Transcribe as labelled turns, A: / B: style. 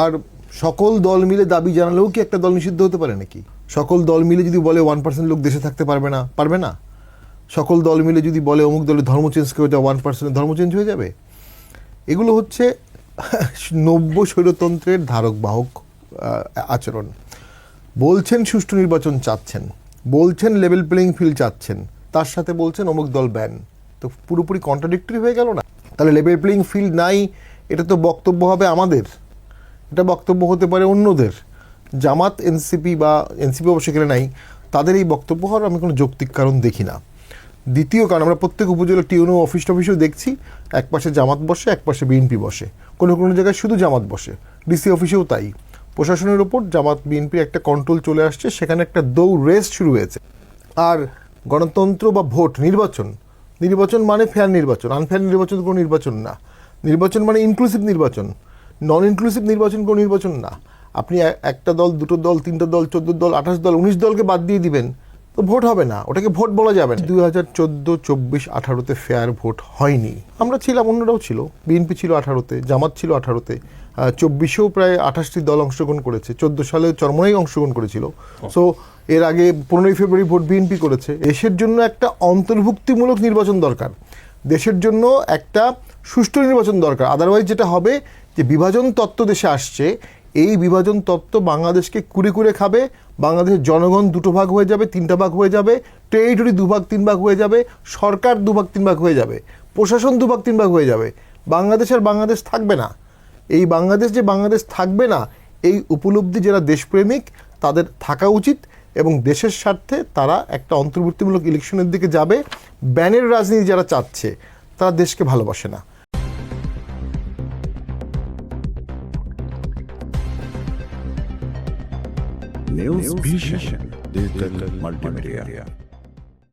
A: আর সকল দল মিলে দাবি জানালেও কি একটা দল নিষিদ্ধ হতে পারে নাকি? সকল দল মিলে যদি বলে 1% লোক দেশে থাকতে পারবে না? সকল দল মিলে যদি বলে অমুক দলের ধর্ম চেঞ্জ করে যাও 1% ধর্ম চেঞ্জ হয়ে যাবে? এগুলো হচ্ছে নব্য স্বৈরতন্ত্রের ধারক বাহক আচরণ। বলছেন সুষ্ঠু নির্বাচন চাচ্ছেন, বলছেন লেভেল প্লেইং ফিল্ড চাচ্ছেন, তার সাথে বলছেন অমুক দল ব্যান। তো পুরোপুরি কন্ট্রাডিক্টরি হয়ে গেল না? তাহলে লেভেল প্লেইং ফিল্ড নাই, এটা তো বক্তব্য হবে আমাদের, এটা বক্তব্য হতে পারে অন্যদের। জামাত এনসিপি বা এনসিপি অবশ্য এখানে নাই, তাদের এই বক্তব্য হওয়ার আমি কোনো যৌক্তিক কারণ দেখি না। দ্বিতীয় কারণ, আমরা প্রত্যেক উপজেলা টিউনো অফিস টফিসেও দেখছি এক পাশে জামাত বসে, এক পাশে বিএনপি বসে, কোনো কোনো জায়গায় শুধু জামাত বসে, ডিসি অফিসেও তাই। প্রশাসনের ওপর জামাত বিএনপির একটা কন্ট্রোল চলে আসছে, সেখানে একটা দৌড় রেস শুরু হয়েছে। আর গণতন্ত্র বা ভোট, নির্বাচন মানে ফেয়ার নির্বাচন, আনফেয়ার নির্বাচন কোনো নির্বাচন না। নির্বাচন মানে ইনক্লুসিভ নির্বাচন, নন ইনক্লুসিভ নির্বাচন কোনো নির্বাচন না। আপনি একটা দল, দুটো দল, তিনটা দল, 14 দল, 28 দল, 19 দলকে বাদ দিয়ে দিবেন, তো ভোট হবে না, ওটাকে ভোট বলা যাবে না। 2014, 24, 18-তে ফেয়ার ভোট হয়নি। আমরা ছিলাম, অন্যরাও ছিল, বিএনপি ছিল 18-তে, জামাত ছিল 18-তে, 24-এও প্রায় 28টি দল অংশগ্রহণ করেছে, 14 সালে চরমোনাই অংশগ্রহণ করেছিল। সো এর আগে 15ই ফেব্রুয়ারি ভোট বিএনপি করেছে। দেশের জন্য একটা অন্তর্ভুক্তিমূলক নির্বাচন দরকার, দেশের জন্য একটা সুষ্ঠু নির্বাচন দরকার। আদারওয়াইজ যেটা হবে যে বিভাজন তত্ত্ব দেশে আসছে, এই বিভাজন তত্ত্ব বাংলাদেশকে কুরে কুরে খাবে। বাংলাদেশের জনগণ দুটো ভাগ হয়ে যাবে, তিনটা ভাগ হয়ে যাবে, টেরিটরি 2 ভাগ 3 ভাগ হয়ে যাবে, সরকার 2 ভাগ 3 ভাগ হয়ে যাবে, প্রশাসন 2 ভাগ 3 ভাগ হয়ে যাবে। বাংলাদেশ আর বাংলাদেশ থাকবে না। এই বাংলাদেশ যে বাংলাদেশ থাকবে না, এই উপলব্ধি যারা দেশপ্রেমিক তাদের থাকা উচিত, এবং দেশের স্বার্থে তারা একটা অন্তর্ভুক্তিমূলক ইলেকশনের দিকে যাবে। ব্যানের রাজনীতি যারা চাচ্ছে তারা দেশকে ভালোবাসে না।
B: News Vision, Digital Multimedia.